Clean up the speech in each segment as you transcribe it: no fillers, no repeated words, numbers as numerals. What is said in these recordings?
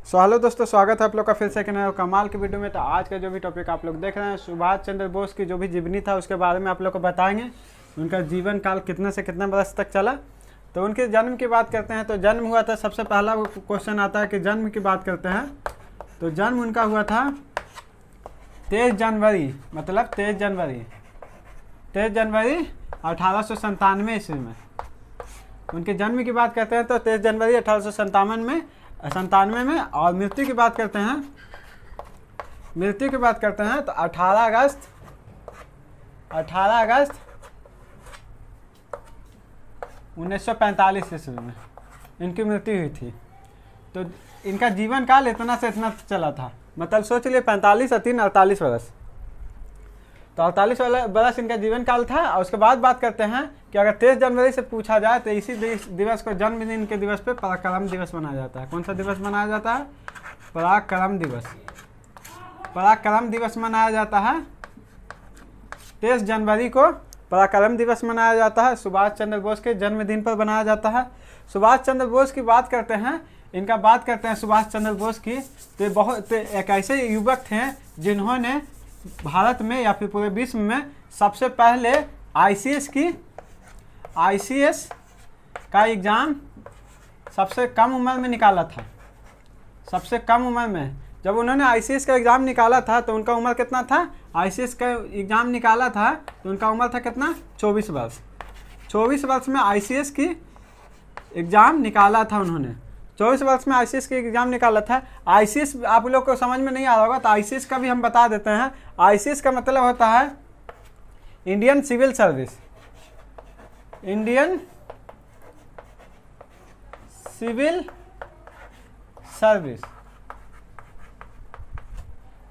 Hello दोस्तों, स्वागत है आप लोग का फिर से एक नया कमाल की वीडियो में। तो आज का जो भी टॉपिक आप लोग देख रहे हैं, सुभाष चंद्र बोस की जो भी जीवनी था उसके बारे में आप लोग को बताएंगे। उनका जीवन काल कितने से कितने वर्ष तक चला। तो उनके जन्म की बात करते हैं तो जन्म हुआ था, सबसे पहला क्वेश्चन आता है कि जन्म की बात करते हैं तो जन्म उनका हुआ था 23 जनवरी, मतलब 23 जनवरी 1897 ईस्वी में। उनके जन्म की बात करते हैं तो 23 जनवरी 1897 में। और मृत्यु की बात करते हैं तो 18 अगस्त 1945 ईस्वी में इनकी मृत्यु हुई थी। तो इनका जीवन काल इतना से इतना चला था, मतलब सोच लिए 45 और 3 48 वर्ष। तो 48 वर्ष इनका जीवन काल था। और उसके बाद बात करते हैं कि अगर 23 जनवरी से पूछा जाए तो इसी दिवस को जन्मदिन के दिवस पे पराक्रम दिवस मनाया जाता है। कौन सा दिवस मनाया जाता है? पराक्रम दिवस मनाया जाता है। 23 जनवरी को पराक्रम दिवस मनाया जाता है। सुभाष चंद्र बोस के जन्मदिन पर मनाया जाता है। सुभाष चंद्र बोस की बात करते हैं, सुभाष चंद्र बोस की, तो बहुत एक ऐसे युवक थे जिन्होंने भारत में या फिर पूरे विश्व में सबसे पहले आईसीएस का एग्ज़ाम सबसे कम उम्र में निकाला था। सबसे कम उम्र में जब उन्होंने आईसीएस का एग्ज़ाम निकाला था तो उनका उम्र कितना था? आईसीएस का एग्ज़ाम निकाला था तो उनका उम्र था कितना? 24 वर्ष। 24 वर्ष में आईसीएस की एग्ज़ाम निकाला था उन्होंने। 24 वर्ष में आईसीएस की एग्ज़ाम निकाला था। आईसीएस आप लोग को समझ में नहीं आ रहा होगा तो आईसीएस का भी हम बता देते हैं। आईसीएस का मतलब होता है Indian civil service. Indian civil service.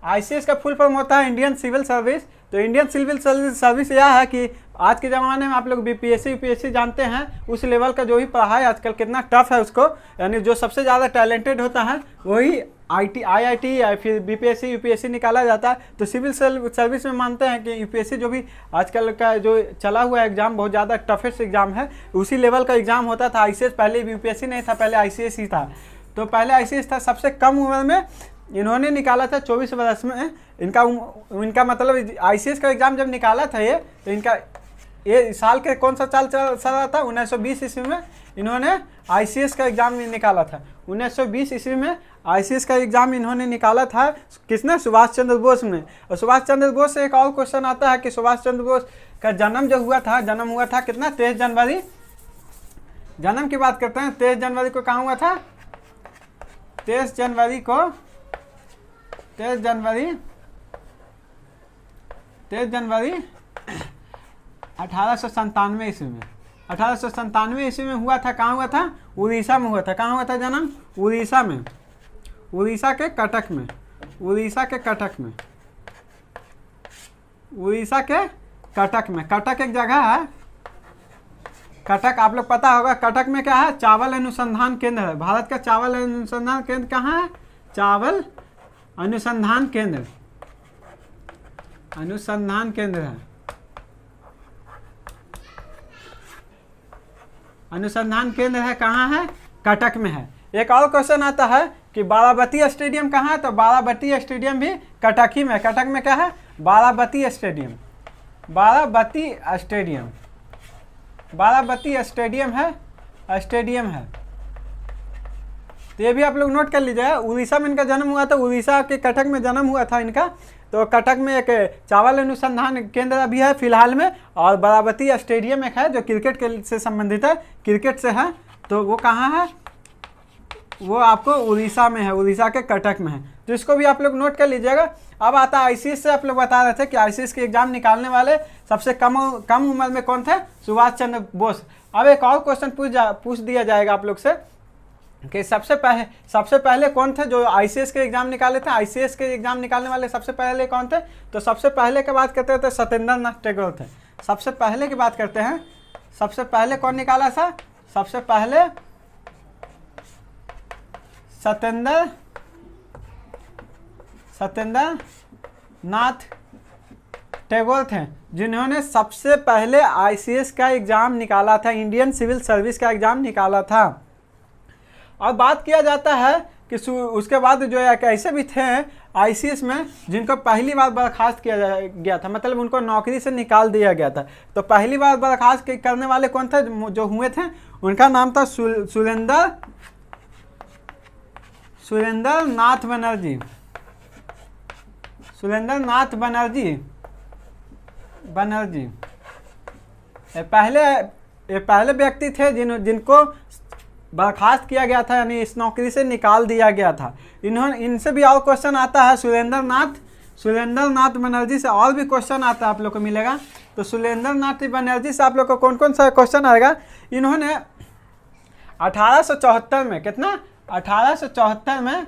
ICS का फुल फॉर्म होता है इंडियन सिविल सर्विस। तो इंडियन सिविल सर्विस यह है कि आज के ज़माने में आप लोग बीपीएससी यूपीएससी जानते हैं, उस लेवल का जो भी पढ़ाई आजकल कितना टफ है उसको, यानी जो सबसे ज़्यादा टैलेंटेड होता है वही आईआईटी या फिर बीपीएससी यूपीएससी निकाला जाता है। तो सिविल सर्विस में मानते हैं कि यूपीएससी जो भी आजकल का जो चला हुआ एग्ज़ाम बहुत ज़्यादा टफेस्ट एग्ज़ाम है, उसी लेवल का एग्ज़ाम होता था। आईसीएस पहले यूपीएससी नहीं था, पहले आईसीएस ही था। तो पहले आईसीएस था। सबसे कम उम्र में इन्होंने निकाला था 24 वर्ष में। इनका मतलब आईसीएस का एग्ज़ाम जब निकाला था तो इनका ये साल के कौन सा साल चल रहा था? 1920 ईस्वी में इन्होंने आईसीएस का एग्ज़ाम निकाला था। 1920 ईस्वी में आईसीएस का एग्ज़ाम इन्होंने निकाला था। किसने? सुभाष चंद्र बोस ने। और सुभाष चंद्र बोस से एक और क्वेश्चन आता है कि सुभाष चंद्र बोस का जन्म हुआ था कितना? 23 जनवरी। जन्म की बात करते हैं। 23 जनवरी को कहाँ हुआ था? 23 जनवरी 1897 ईस्वी में। 1897 ईस्वी में हुआ था। कहाँ हुआ था? उड़ीसा में हुआ था। कहाँ हुआ था जन्म? उड़ीसा में। उड़ीसा के कटक में। कटक एक जगह है। कटक आप लोग पता होगा। कटक में क्या है? चावल अनुसंधान केंद्र है। भारत का चावल अनुसंधान केंद्र कहाँ है? चावल अनुसंधान केंद्र है। अनुसंधान केंद्र है कहाँ है? कटक में है। एक और क्वेश्चन आता है कि बाराबती स्टेडियम कहाँ है? तो बाराबती स्टेडियम भी कटक ही में। कटक में क्या है? बाराबती स्टेडियम है। तो ये भी आप लोग नोट कर लीजिएगा। उड़ीसा में इनका जन्म हुआ था। उड़ीसा के कटक में जन्म हुआ था इनका। तो कटक में एक चावल अनुसंधान केंद्र अभी है फिलहाल में, और बाराबती स्टेडियम एक है जो क्रिकेट के से संबंधित है, क्रिकेट से है। तो वो कहाँ है? वो आपको उड़ीसा में है, उड़ीसा के कटक में है। तो इसको भी आप लोग नोट कर लीजिएगा। अब आता है आईसीएस से। आप लोग बता रहे थे कि आईसीएस के एग्जाम निकालने वाले सबसे कम उम्र में कौन थे? सुभाष चंद्र बोस। अब एक और क्वेश्चन पूछ दिया जाएगा आप लोग से कि सबसे पहले कौन थे जो आईसीएस के एग्जाम निकाले थे? आईसीएस के एग्जाम निकालने वाले सबसे पहले कौन थे? तो सबसे पहले की बात करते हैं तो सत्येंद्र नाथ टैगोर थे। सबसे पहले की बात करते हैं, सबसे पहले कौन निकाला था? सबसे पहले सत्येंद्र नाथ टैगोर थे, जिन्होंने सबसे पहले आईसीएस का एग्ज़ाम निकाला था, इंडियन सिविल सर्विस का एग्ज़ाम निकाला था। अब बात किया जाता है कि उसके बाद जो है ऐसे भी थे आईसीएस में जिनको पहली बार बर्खास्त किया गया था, मतलब उनको नौकरी से निकाल दिया गया था। तो पहली बार बर्खास्त करने वाले कौन थे जो हुए थे? उनका नाम था सुरेंद्र नाथ बनर्जी। सुरेंद्र नाथ बनर्जी ये पहले व्यक्ति थे जिनको बर्खास्त किया गया था, यानी इस नौकरी से निकाल दिया गया था। इनसे भी और क्वेश्चन आता है, सुरेंद्र नाथ बनर्जी से और भी क्वेश्चन आता है, आप लोग को मिलेगा। तो सुरेंद्र नाथ बनर्जी से आप लोग को कौन कौन सा क्वेश्चन आएगा? इन्होंने 1874 में, कितना 1874 में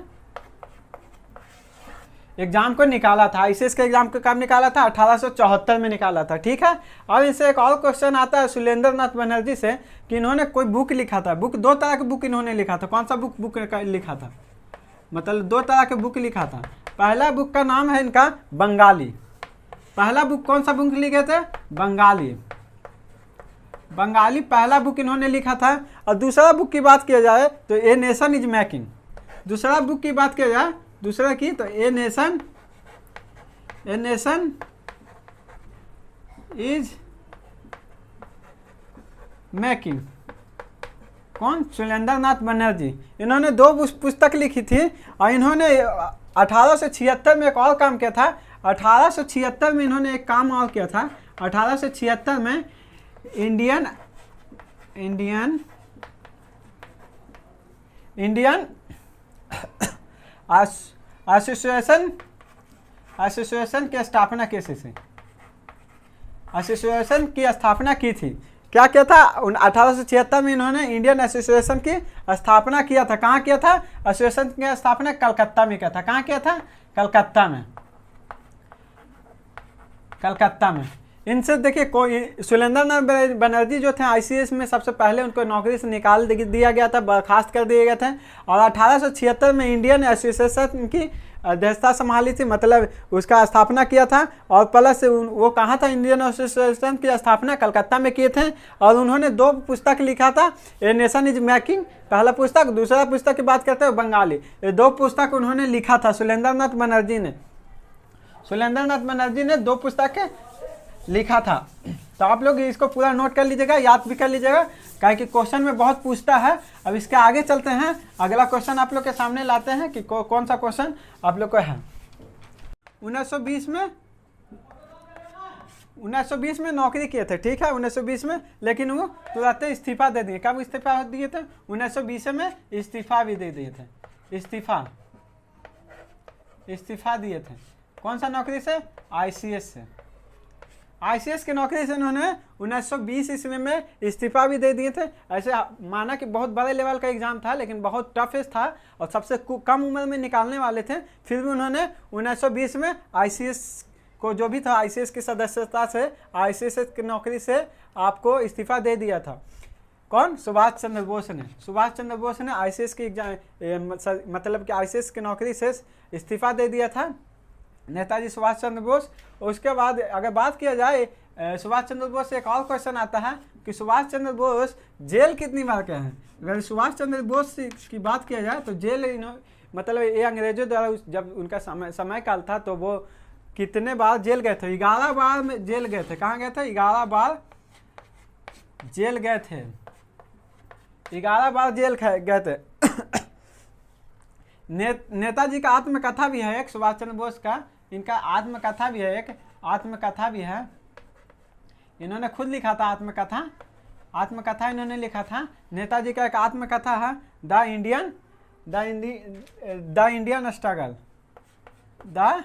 एग्जाम को निकाला था। आईसीएस के एग्जाम को कब निकाला था? 1874 में निकाला था। ठीक है। और इनसे एक और क्वेश्चन आता है सुरेंद्र नाथ बनर्जी से कि इन्होंने कोई बुक लिखा था। बुक, दो तरह के बुक इन्होंने लिखा था। कौन सा बुक लिखा था? मतलब दो तरह के बुक लिखा था। पहला बुक का नाम है इनका बंगाली। पहला बुक कौन सा बुक लिखे थे? बंगाली पहला बुक इन्होंने लिखा था। और दूसरा बुक की बात किया जाए तो ए नेशन इज मेकिंग। दूसरा बुक की बात किया जाए दूसरा की तो ए नेशन इज मेकिंग। कौन? सुरेंद्र नाथ बनर्जी। इन्होंने दो पुस्तक लिखी थी और इन्होंने 1876 में एक और काम किया था। 1876 में इन्होंने एक काम और किया था। 1876 में इंडियन एसोसिएशन की स्थापना कैसे से? एसोसिएशन की स्थापना की थी। क्या किया था? 1876 में इन्होंने इंडियन एसोसिएशन की स्थापना किया था। कहाँ किया था? एसोसिएशन की स्थापना कलकत्ता में किया था। कहाँ किया था? कलकत्ता में। इनसे देखिए कोई सुरेंद्र नाथ बनर्जी जो थे आईसीएस में सबसे पहले उनको नौकरी से निकाल दिया गया था, बर्खास्त कर दिए गए थे। और 1876 में इंडियन एसोसिएशन की अध्यक्षता संभाली थी, मतलब उसका स्थापना किया था। और प्लस वो कहाँ था? इंडियन एसोसिएशन की स्थापना कलकत्ता में किए थे। और उन्होंने दो पुस्तक लिखा था, ए नेशन इज मेकिंग पहला पुस्तक, दूसरा पुस्तक की बात करते हैं बंगाली। ये दो पुस्तक उन्होंने लिखा था सुरेंद्र नाथ बनर्जी ने दो पुस्तक लिखा था। तो आप लोग इसको पूरा नोट कर लीजिएगा, याद भी कर लीजिएगा, क्या कि क्वेश्चन में बहुत पूछता है। अब इसके आगे चलते हैं, अगला क्वेश्चन आप लोग के सामने लाते हैं कि कौन सा क्वेश्चन आप लोग को है। 1920 में नौकरी किए थे, ठीक है, 1920 में, लेकिन वो तुरंत इस्तीफा दे दिए। कब इस्तीफा दिए थे? 1920 में इस्तीफा भी दे दिए थे। इस्तीफा दिए थे। कौन सा नौकरी से? आईसीएस से। आईसीएस की नौकरी से उन्होंने 1920 ईस्वी में इस्तीफा भी दे दिए थे। ऐसे माना कि बहुत बड़े लेवल का एग्जाम था, लेकिन बहुत टफेस्ट था और सबसे कम उम्र में निकालने वाले थे। फिर भी उन्होंने 1920 में आईसीएस को, जो भी था आईसीएस की सदस्यता से, आईसीएस की नौकरी से आपको इस्तीफा दे दिया था। कौन? सुभाष चंद्र बोस ने आईसीएस की एग्जाम, मतलब कि आईसीएस की नौकरी से इस्तीफा दे दिया था, नेताजी सुभाष चंद्र बोस। उसके बाद अगर बात किया जाए सुभाष चंद्र बोस से एक और क्वेश्चन आता है कि सुभाष चंद्र बोस जेल कितनी बार गए हैं? अगर सुभाष चंद्र बोस की बात किया जाए तो जेल मतलब ये अंग्रेजों द्वारा जब उनका समय काल था तो वो कितने बार जेल गए थे? 11 बार में जेल गए थे। कहाँ गए थे? 11 बार जेल गए थे। 11 बार जेल गए थे। नेताजी का आत्मकथा भी है एक, सुभाष चंद्र बोस का, इनका आत्मकथा भी है एक, आत्मकथा भी है। इन्होंने खुद लिखा था आत्मकथा इन्होंने लिखा था। नेताजी का एक आत्मकथा है, the Indian struggle. The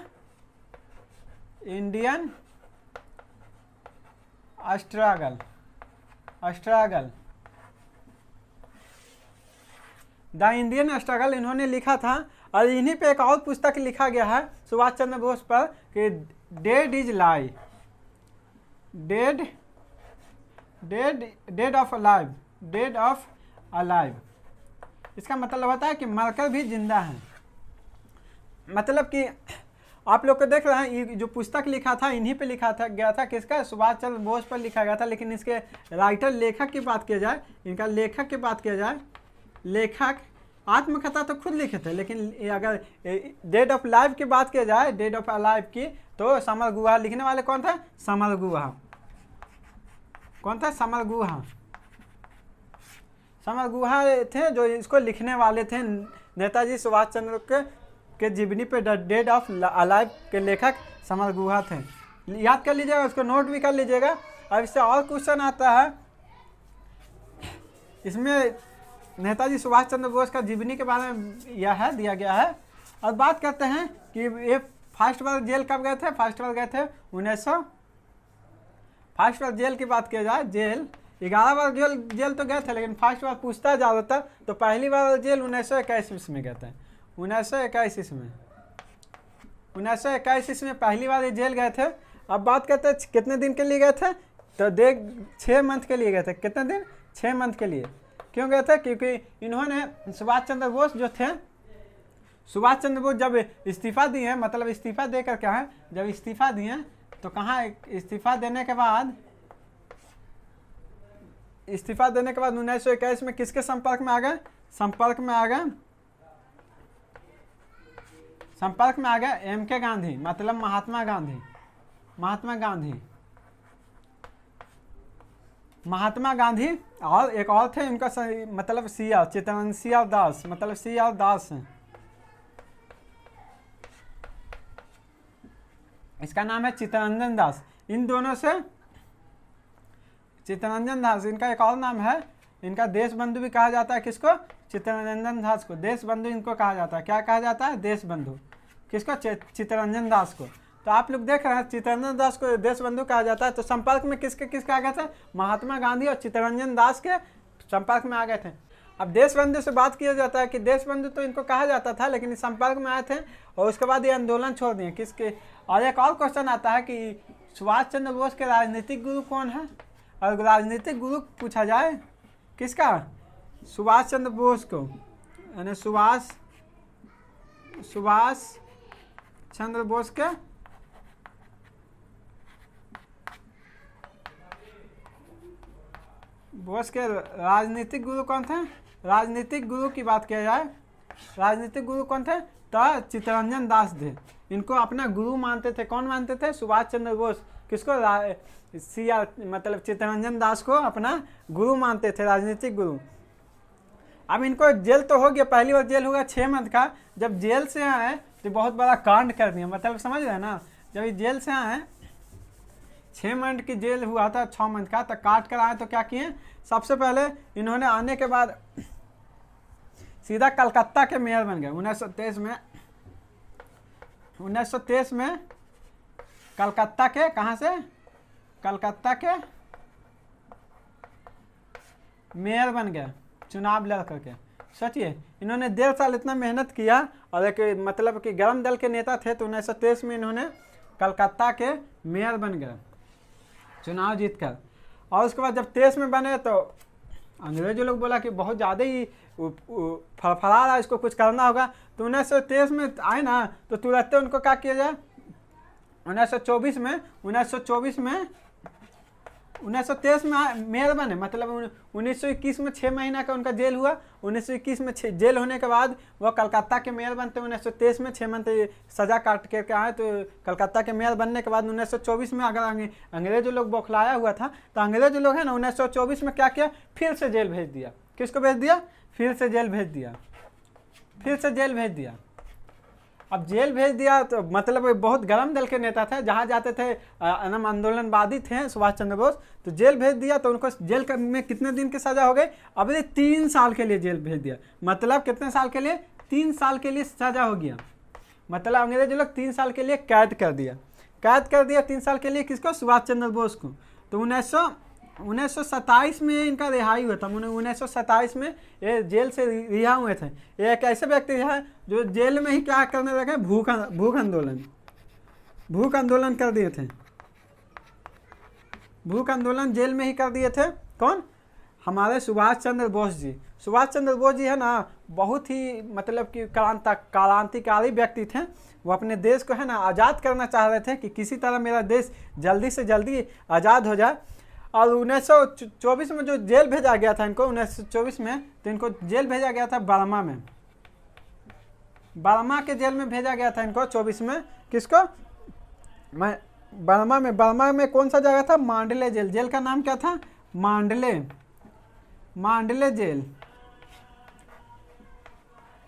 Indian struggle इन्होंने लिखा था। और इन्हीं पे एक और पुस्तक लिखा गया है सुभाष चंद्र बोस पर कि डेड ऑफ अलाइव। इसका मतलब होता है कि मरकर भी जिंदा है। मतलब कि आप लोग को देख रहे हैं, ये जो पुस्तक लिखा था इन्हीं पे लिखा था गया था, किसका? सुभाष चंद्र बोस पर लिखा गया था। लेकिन इसके राइटर, लेखक की बात किया जाए, इनका लेखक की बात किया जाए, लेखक आत्मकथा तो खुद लिखे थे, लेकिन अगर डेड ऑफ लाइफ की बात की जाए, डेड ऑफ लाइफ की, तो समर गुहा लिखने वाले कौन थे? समर गुहा। कौन था? समर गुहा। समर गुहा थे जो इसको लिखने वाले थे। नेताजी सुभाष चंद्र के जीवनी पे डेड ऑफ लाइफ के लेखक समर गुहा थे। याद कर लीजिएगा, उसको नोट भी कर लीजिएगा। अब इससे और क्वेश्चन आता है, इसमें नेताजी सुभाष चंद्र बोस का जीवनी के बारे में यह है दिया गया है। और बात करते हैं कि ये फर्स्ट बार जेल कब गए थे? फर्स्ट बार गए थे 1900। फर्स्ट बार जेल की बात की जाए, जेल 11 बार जेल तो गए थे, लेकिन फर्स्ट बार पूछता है ज़्यादातर, तो पहली बार जेल 1921 में गए थे। 1921 में 1921 में पहली बार ये जेल गए थे। अब बात करते हैं कितने दिन के लिए गए थे, तो देख 6 मंथ के लिए गए थे। कितने दिन? 6 मंथ के लिए। क्यों गए थे? क्योंकि इन्होंने सुभाष चंद्र बोस जो थे, सुभाष चंद्र बोस जब इस्तीफा दिए, मतलब इस्तीफा दे कर क्या है, जब इस्तीफा दिए तो कहाँ इस्तीफा देने के बाद 1921 में किसके संपर्क में आ गए? संपर्क में आ गए MK गांधी, मतलब महात्मा गांधी। और एक और थे उनका मतलब CR दास, मतलब CR दास है, इसका नाम है चित्तरंजन दास। इन दोनों से चित्तरंजन दास, इनका एक और नाम है, इनका देश बंधु भी कहा जाता है। किसको? चित्तरंजन दास को देश बंधु इनको कहा जाता है। क्या कहा जाता है? देश बंधु। किसको? चित्तरंजन दास को। तो आप लोग देख रहे हैं चित्तरंजन दास को देश बंधु कहा जाता है। तो संपर्क में किसके आ गए थे? महात्मा गांधी और चित्तरंजन दास के संपर्क में आ गए थे। अब देश बंधु से बात किया जाता है कि देश बंधु तो इनको कहा जाता था, लेकिन इस संपर्क में आए थे और उसके बाद ये आंदोलन छोड़ दिए। किसके? और एक और क्वेश्चन आता है कि सुभाष चंद्र बोस के राजनीतिक गुरु कौन है? और राजनीतिक गुरु पूछा जाए किसका? सुभाष चंद्र बोस को, यानी सुभाष चंद्र बोस के राजनीतिक गुरु कौन थे? राजनीतिक गुरु की बात किया जाए, राजनीतिक गुरु कौन थे? तो चित्तरंजन दास थे। इनको अपना गुरु मानते थे। कौन मानते थे? सुभाष चंद्र बोस। किसको? मतलब चित्तरंजन दास को अपना गुरु मानते थे, राजनीतिक गुरु। अब इनको जेल तो हो गया, पहली बार जेल होगा 6 मंथ का। जब जेल से आए तो बहुत बड़ा कांड कर दिया, मतलब समझ रहे हैं ना। जब ये जेल से आए, 6 मंथ की जेल हुआ था, 6 मंथ का, तो काट कर आए तो क्या किए? सबसे पहले इन्होंने आने के बाद सीधा कलकत्ता के मेयर बन गए। 1923 में कलकत्ता के, कहाँ से? कलकत्ता के मेयर बन गए चुनाव लड़ करके। सोचिए, इन्होंने 1.5 साल इतना मेहनत किया, और एक मतलब कि गरम दल के नेता थे। तो 1923 में इन्होंने कलकत्ता के मेयर बन गए चुनाव जीतकर। और उसके बाद जब 23 में बने तो अंग्रेजों लोग बोला कि बहुत ज़्यादा ही फड़फड़ा रहा, इसको कुछ करना होगा। तो 1923 में आए ना, तो तुरंत उनको क्या किया जाए? 1923 में मेयर बने, मतलब 1921 में 6 महीना का उनका जेल हुआ। 1921 में जेल होने के बाद वो कलकत्ता के मेयर बनते। 1923 में 6 मंथ सज़ा काट के आए, तो कलकत्ता के मेयर बनने के बाद 1924 में, अगर अंग्रेजों लोग बौखलाया हुआ था, तो अंग्रेजों लोग है ना 1924 में क्या किया? फिर से जेल भेज दिया। किसको भेज दिया? फिर से जेल भेज दिया। अब जेल भेज दिया तो मतलब बहुत गरम दल के नेता थे, जहाँ जाते थे आंदोलनवादी थे सुभाष चंद्र बोस। तो जेल भेज दिया, तो उनको जेल में कितने दिन की सज़ा हो गई? अब ये 3 साल के लिए जेल भेज दिया। मतलब कितने साल के लिए? 3 साल के लिए सज़ा हो गया। मतलब अंग्रेज लोग 3 साल के लिए कैद कर दिया 3 साल के लिए। किसको? सुभाष चंद्र बोस को। तो 1927 में इनका रिहाई हुआ था। 1927 में ये जेल से रिहा हुए थे। ये एक ऐसे व्यक्ति है जो जेल में ही क्या करने लगे? भूख आंदोलन कर दिए थे। भूख आंदोलन जेल में ही कर दिए थे। कौन? हमारे सुभाष चंद्र बोस जी। सुभाष चंद्र बोस जी है ना, बहुत ही मतलब कि क्रांतिकारी व्यक्ति थे। वो अपने देश को है ना आज़ाद करना चाह रहे थे कि किसी तरह मेरा देश जल्दी से जल्दी आज़ाद हो जाए। और 1924 में जो जेल भेजा गया था इनको, 1924 में, तो इनको जेल भेजा गया था बर्मा में। बर्मा के जेल में भेजा गया था इनको 24 में। किसको? मैं बर्मा में कौन सा जगह था? मांडले जेल। जेल का नाम क्या था? मांडले जेल।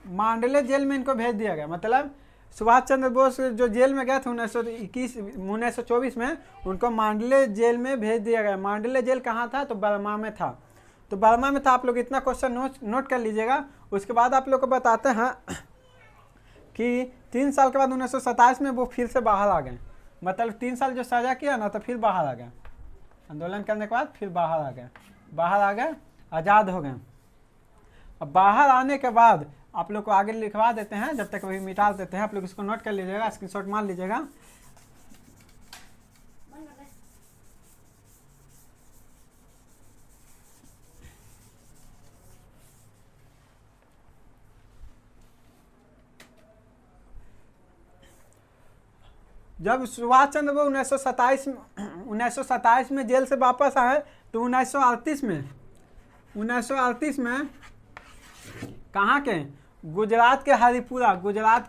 मांडले जेल में इनको भेज दिया गया। मतलब सुभाष चंद्र बोस जो जेल में गए थे 1924 में, उनको मांडले जेल में भेज दिया गया। मांडले जेल कहाँ था? तो बर्मा में था। तो बर्मा में था। आप लोग इतना क्वेश्चन नोट कर लीजिएगा। उसके बाद आप लोग को बताते हैं कि 3 साल के बाद 1927 में वो फिर से बाहर आ गए। मतलब 3 साल जो सजा किया ना, तो फिर बाहर आ गए। आंदोलन करने के बाद फिर बाहर आ गए, आज़ाद हो गए। अब बाहर आने के बाद आप लोग को आगे लिखवा देते हैं, जब तक वही मिटा देते हैं। आप लोग इसको नोट कर लीजिएगा, स्क्रीनशॉट मार लीजिएगा। जब सुभाष चंद्र बोस 1927 में जेल से वापस आए, तो 1938 में कहाँ के? गुजरात के हरिपुरा। गुजरात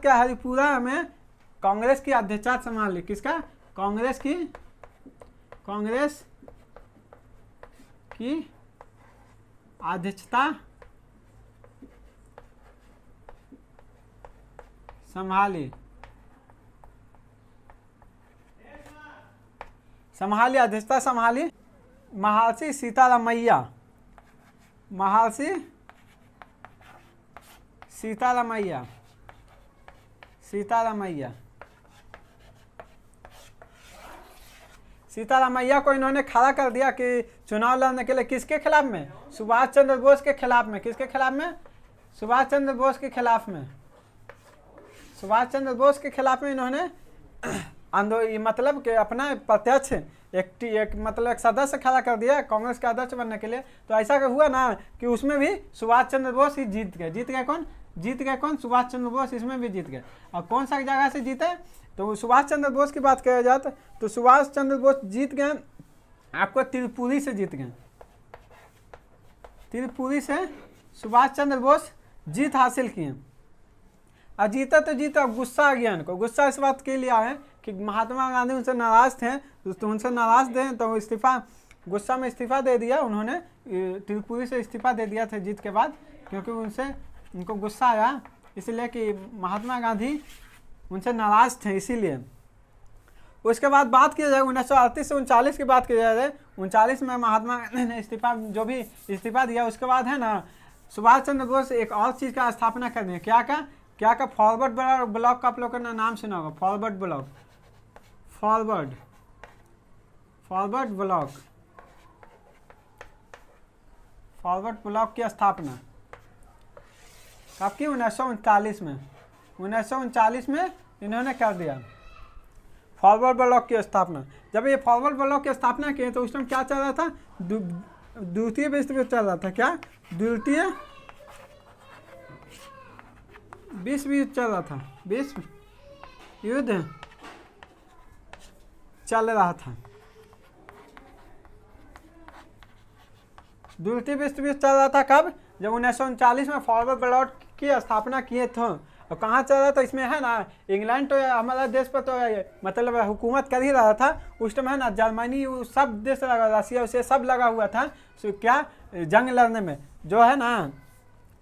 के हरिपुरा में कांग्रेस की अध्यक्षता संभाली। किसका? कांग्रेस की अध्यक्षता संभाली। अध्यक्षता संभाली महर्षि सीतारामैया। सीतारामैया को इन्होंने खड़ा कर दिया कि चुनाव लड़ने के लिए। किसके खिलाफ में? सुभाष चंद्र बोस के खिलाफ में। किसके खिलाफ में? सुभाष चंद्र बोस के खिलाफ में। सुभाष चंद्र बोस के खिलाफ में इन्होंने मतलब कि अपना प्रत्यक्ष एक सदस्य खड़ा कर दिया कांग्रेस का अध्यक्ष बनने के लिए। तो ऐसा हुआ ना कि उसमें भी सुभाष चंद्र बोस ही जीत गए। कौन? सुभाष चंद्र बोस इसमें भी जीत गए। और कौन सा जगह से जीते? तो सुभाष चंद्र बोस की बात किया जाए तो सुभाष चंद्र बोस जीत गए आपको त्रिपुरी से जीत गए। त्रिपुरी से सुभाष चंद्र बोस जीत हासिल किए। और जीता तो जीता, गुस्सा आ गया इनको। गुस्सा इस बात के लिए आए कि महात्मा गांधी उनसे नाराज थे, तो उनसे नाराज थे तो गुस्सा में इस्तीफा दे दिया उन्होंने। त्रिपुरी से इस्तीफा दे दिया था जीत के बाद, क्योंकि उनको गुस्सा आया, इसलिए कि महात्मा गांधी उनसे नाराज थे, इसीलिए। उसके बाद बात की जाए 1938 से 1939 की बात की जाए, 1939 में महात्मा गांधी ने इस्तीफा दिया। उसके बाद है ना, सुभाष चंद्र बोस एक और चीज़ का स्थापना कर दी। क्या का? फॉरवर्ड ब्लॉक का आप लोगों ने नाम सुना होगा। फॉरवर्ड ब्लॉक की स्थापना कब की? 1939 में। 1939 में इन्होंने कर दिया फॉरवर्ड ब्लॉक की स्थापना। जब ये फॉरवर्ड ब्लॉक की स्थापना की तो उस टाइम क्या चल रहा था? द्वितीय विश्व युद्ध चल रहा था। क्या? द्वितीय विश्व युद्ध चल रहा था। विश्व युद्ध चल रहा था। द्वितीय विश्व युद्ध चल रहा था कब? जब 1939 में फॉरवर्ड ब्लॉक की स्थापना किए थे। और कहाँ चल रहा था? इसमें है ना, इंग्लैंड तो हमारा देश पर तो मतलब हुकूमत कर ही रहा था उस टाइम, है ना। जर्मनी सब देश लगा, रसिया उसे सब लगा हुआ था। सो क्या? जंग लड़ने में जो है ना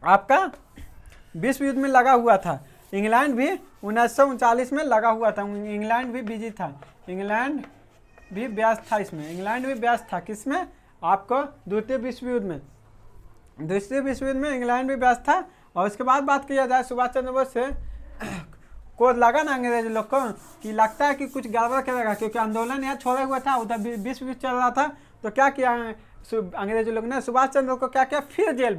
आपका विश्व युद्ध में लगा हुआ था। इंग्लैंड भी 1939 में लगा हुआ था। इंग्लैंड भी बिजी था। इंग्लैंड भी व्यस्त था इसमें। इंग्लैंड भी व्यस्त था किसमें? आपको द्वितीय विश्व युद्ध में। द्वितीय विश्व युद्ध में इंग्लैंड भी व्यस्त था। और उसके बाद बात किया जाए सुभाष चंद्र बोस से को लगा ना अंग्रेज लोग को कि लगता है कि कुछ गड़बड़ करेगा, क्योंकि आंदोलन यहाँ छोड़ा हुआ था, उधर विश्व युद्ध चल रहा था। तो क्या किया अंग्रेज लोग ने? सुभाष चंद्र को क्या किया? फिर जेल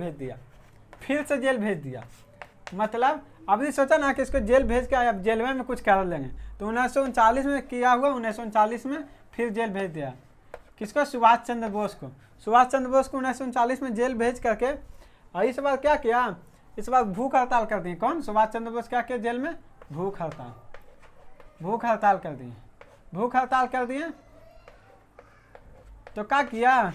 भेज दिया। मतलब अभी सोचा ना कि इसको जेल भेज के अब जेल में कुछ कर लेंगे। तो 1939 में किया हुआ, 1939 में फिर जेल भेज दिया। किसको? सुभाष चंद्र बोस को। 1939 में जेल भेज करके, और इस बार क्या किया? इस बार भूख हड़ताल कर दी। कौन? सुभाष चंद्र बोस क्या किया जेल में? भूख हड़ताल कर दिए। तो क्या किया,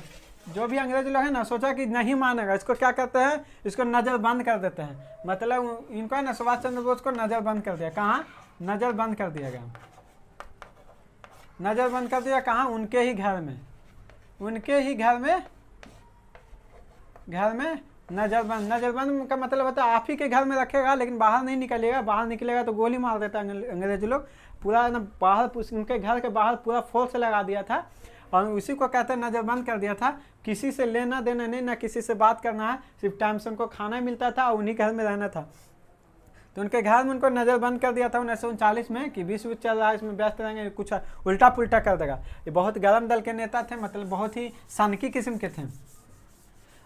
जो भी अंग्रेज लोग हैं ना, सोचा कि नहीं मानेगा, इसको क्या करते हैं, इसको नज़र बंद कर देते हैं। मतलब इनको है ना, सुभाष चंद्र बोस को नज़र बंद कर दिया। कहाँ नज़र बंद कर दिया गया, नज़र बंद कर दिया कहाँ, उनके ही घर में, उनके ही घर में नज़रबंद का मतलब होता है आप ही के घर में रखेगा, लेकिन बाहर नहीं निकलेगा, बाहर निकलेगा तो गोली मार देता अंग्रेज लोग। पूरा ना बाहर उनके घर के बाहर पूरा फोर्स लगा दिया था और उसी को कहते हैं नज़रबंद कर दिया था। किसी से लेना देना नहीं, ना किसी से बात करना है, सिर्फ टाइम से उनको खाना मिलता था और उन्हीं घर में रहना था। तो उनके घर में उनको नज़रबंद कर दिया था 1939 में कि विश्व चल रहा है, इसमें व्यस्त रहेंगे, कुछ उल्टा पुल्टा कर देगा। ये बहुत गर्म दल के नेता थे, मतलब बहुत ही सनकी किस्म के थे।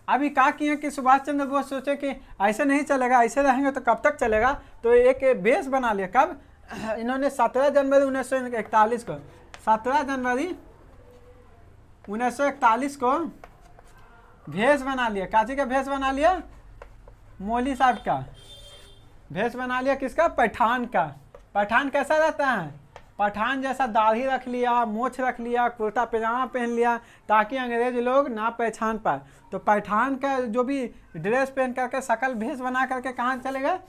अभी क्या किए कि सुभाष चंद्र बोस सोचे कि ऐसे नहीं चलेगा, ऐसे रहेंगे तो कब तक चलेगा, तो एक बेस बना लिया। कब, इन्होंने 17 जनवरी 1941 को, 17 जनवरी 1941 को भेष बना लिया। काची का भेष बना लिया, मौली साहब का भेष बना लिया। किसका, पठान का। पठान कैसा रहता है, पठान जैसा दाढ़ी रख लिया, मोछ रख लिया, कुर्ता पैजामा पहन लिया, ताकि अंग्रेज लोग ना पहचान पाए। तो पठान का जो भी ड्रेस पहन करके, शकल भेष बना करके कहाँ चले गए।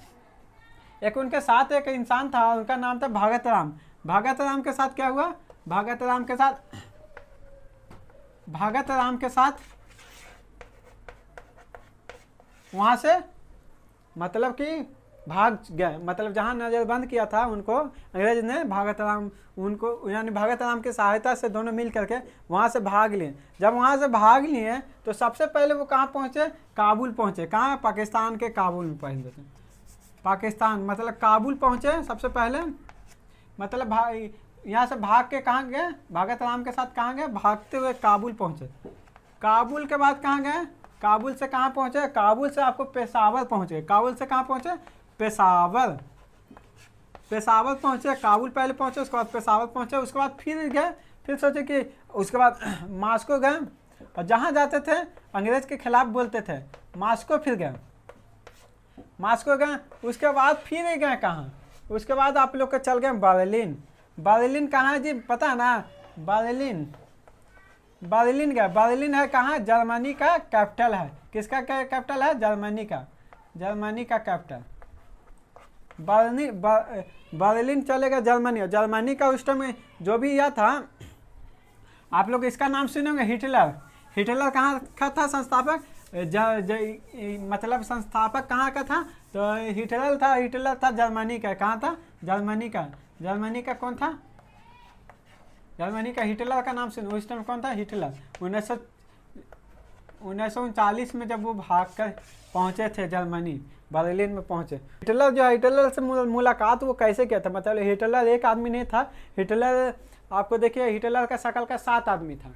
एक उनके साथ एक इंसान था, उनका नाम था भगत राम। भगत राम के साथ क्या हुआ, भगत राम के साथ वहाँ से मतलब कि भाग गए, मतलब जहाँ नज़रबंद किया था उनको अंग्रेज ने, भगत राम उनको यानी भगत राम की सहायता से दोनों मिल करके वहाँ से भाग लिए। जब वहाँ से भाग लिए तो सबसे पहले वो कहाँ पहुँचे, काबुल पहुँचे। कहाँ, पाकिस्तान के काबुल में पहले थे, पाकिस्तान मतलब काबुल पहुँचे सबसे पहले। मतलब यहाँ से भाग के कहाँ गए, भगत राम के साथ कहाँ गए, भागते हुए काबुल पहुँचे। काबुल के बाद कहाँ गए, काबुल से कहाँ पहुँचे, काबुल से आपको पेशावर पहुँचे। काबुल से कहाँ पहुँचे, पेशावर पहुँचे। काबुल पहले पहुँचे, उसके बाद पेशावर पहुँचे, उसके बाद फिर गए, फिर सोचे कि उसके बाद मास्को गए, और जहाँ जाते थे अंग्रेज के खिलाफ बोलते थे, मास्को फिर गए, मास्को गए। उसके बाद फिर गए कहाँ, उसके बाद आप लोग के चल गए बर्लिन। बर्लिन कहाँ है जी, पता है ना, बर्लिन गए। बर्लिन है कहाँ, जर्मनी का कैपिटल है। किसका कैपिटल है, जर्मनी का कैपिटल। बर्लिन चलेगा जर्मनी, और जर्मनी का उस टाइम जो भी यह था, आप लोग इसका नाम सुनेंगे, हिटलर। हिटलर कहाँ का था संस्थापक, मतलब संस्थापक कहाँ का था, तो हिटलर था जर्मनी का। कहाँ था, जर्मनी का कौन था, जर्मनी का हिटलर का नाम सुनो। उस टाइम कौन था, हिटलर। 1939 में जब वो भाग कर पहुँचे थे जर्मनी, बर्लिन में पहुँचे। हिटलर से मुलाकात वो कैसे किया था, मतलब हिटलर एक आदमी नहीं था। हिटलर आपको देखिए, हिटलर का शकल का 7 आदमी था।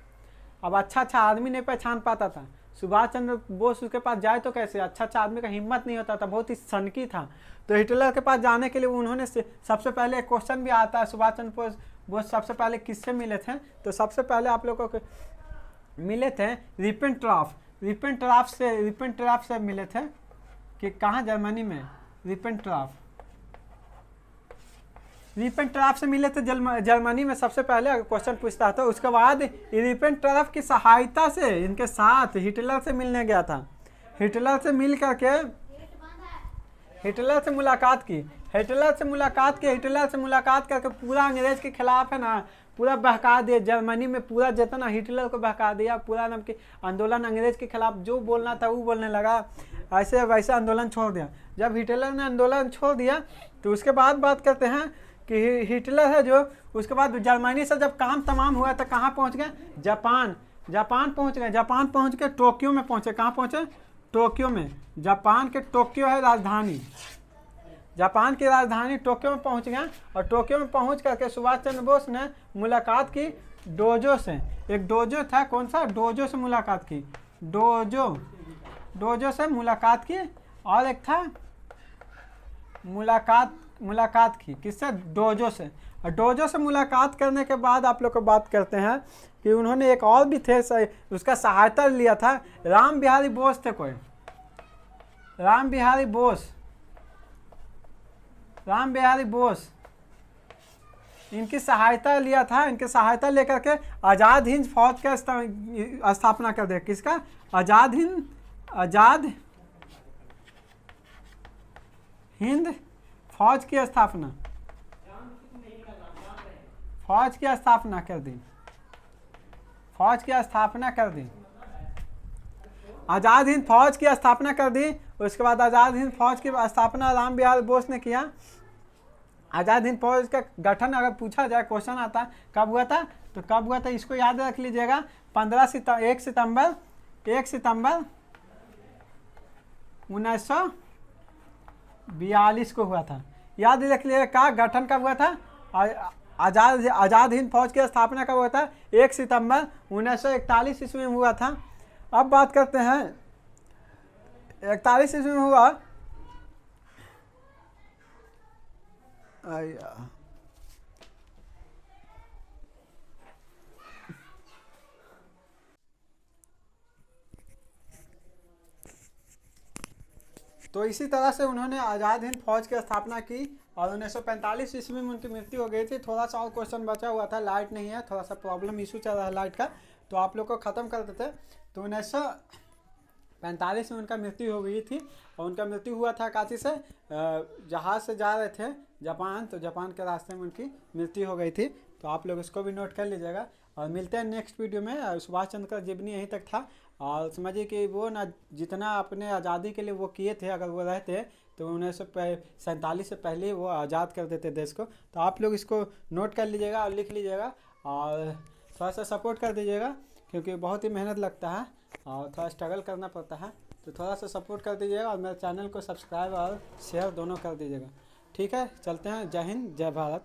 अब अच्छा आदमी नहीं पहचान पाता था। सुभाष चंद्र बोस उसके पास जाए तो कैसे, अच्छा आदमी का हिम्मत नहीं होता था, बहुत ही सनकी था। तो हिटलर के पास जाने के लिए उन्होंने सबसे पहले एक क्वेश्चन भी आता है, सुभाष चंद्र बोस सबसे पहले किससे मिले थे, तो सबसे पहले आप लोगों को मिले थे रिपेंट्राफ से मिले थे। कि कहाँ, जर्मनी में रिपेंट्राफ से मिले थे जर्मनी में। सबसे पहले क्वेश्चन पूछता था, उसके बाद रिपेंट्राफ की सहायता से इनके साथ हिटलर से मिलने गया था। हिटलर से मिल करके हिटलर से मुलाकात करके पूरा अंग्रेज के खिलाफ है ना, पूरा बहका दिया। जर्मनी में पूरा जितना हिटलर को बहका दिया, पूरा नाम के आंदोलन अंग्रेज के खिलाफ जो बोलना था वो बोलने लगा। ऐसे वैसे आंदोलन छोड़ दिया। जब हिटलर ने आंदोलन छोड़ दिया तो उसके बाद बात करते हैं कि हिटलर है जो, उसके बाद जर्मनी से जब काम तमाम हुआ तो कहाँ पहुँच गए, जापान पहुँच गए। जापान पहुँच के टोक्यो में पहुँचे। कहाँ पहुँचे, टोक्यो में। जापान के टोक्यो है राजधानी, जापान की राजधानी टोक्यो में पहुंच गए। और टोक्यो में पहुंच करके सुभाष चंद्र बोस ने मुलाकात की डोजो से। एक डोजो था, कौन सा, डोजो से मुलाकात की, डोजो से मुलाकात की। और एक था मुलाकात की किससे, डोजो से। और डोजो से मुलाकात करने के बाद आप लोग को बात करते हैं कि उन्होंने एक और भी थे, उसका सहायता लिया था। राम बिहारी बोस थे कोई, राम बिहारी बोस इनकी सहायता लिया था, इनकी सहायता लेकर के आज़ाद हिंद फौज का स्थापना कर दिया। किसका? आज़ाद हिंद फौज की स्थापना, फौज की स्थापना कर दी, फौज की स्थापना कर दी, आज़ाद हिंद फौज की स्थापना कर दी। उसके बाद आज़ाद हिंद फौज की स्थापना राम बिहार बोस ने किया। आज़ाद हिंद फौज का गठन अगर पूछा जाए, क्वेश्चन आता कब हुआ था, तो कब हुआ था इसको याद रख लीजिएगा। 1 सितंबर 1942 को हुआ था। याद रख लीजिएगा का गठन कब हुआ था। आज़ाद हिंद फौज की स्थापना कब हुआ था? 1 सितंबर 1941 ईस्वी में हुआ था। अब बात करते हैं 41 ईस्वी में हुआ। तो इसी तरह से उन्होंने आज़ाद हिंद फौज की स्थापना की और 1945 ईस्वी में उनकी मृत्यु हो गई थी। थोड़ा सा और क्वेश्चन बचा हुआ था, लाइट नहीं है, थोड़ा सा प्रॉब्लम इशू चल रहा है लाइट का, तो आप लोग को ख़त्म कर देते। तो 1945 में उनका मृत्यु हो गई थी और उनका मृत्यु हुआ था काशी से, जहाज़ से जा रहे थे जापान, तो जापान के रास्ते में उनकी मृत्यु हो गई थी। तो आप लोग इसको भी नोट कर लीजिएगा और मिलते हैं नेक्स्ट वीडियो में। सुभाष चंद्र का जीवनी यहीं तक था और समझिए कि वो ना जितना अपने आज़ादी के लिए वो किए थे, अगर वो रहते तो 1947 से पहले वो आज़ाद कर देते देश को। तो आप लोग इसको नोट कर लीजिएगा और लिख लीजिएगा और थोड़ा सा सपोर्ट कर दीजिएगा, क्योंकि बहुत ही मेहनत लगता है और थोड़ा स्ट्रगल करना पड़ता है। तो थोड़ा सा सपोर्ट कर दीजिएगा और मेरे चैनल को सब्सक्राइब और शेयर दोनों कर दीजिएगा। ठीक है, चलते हैं। जय हिंद, जय भारत।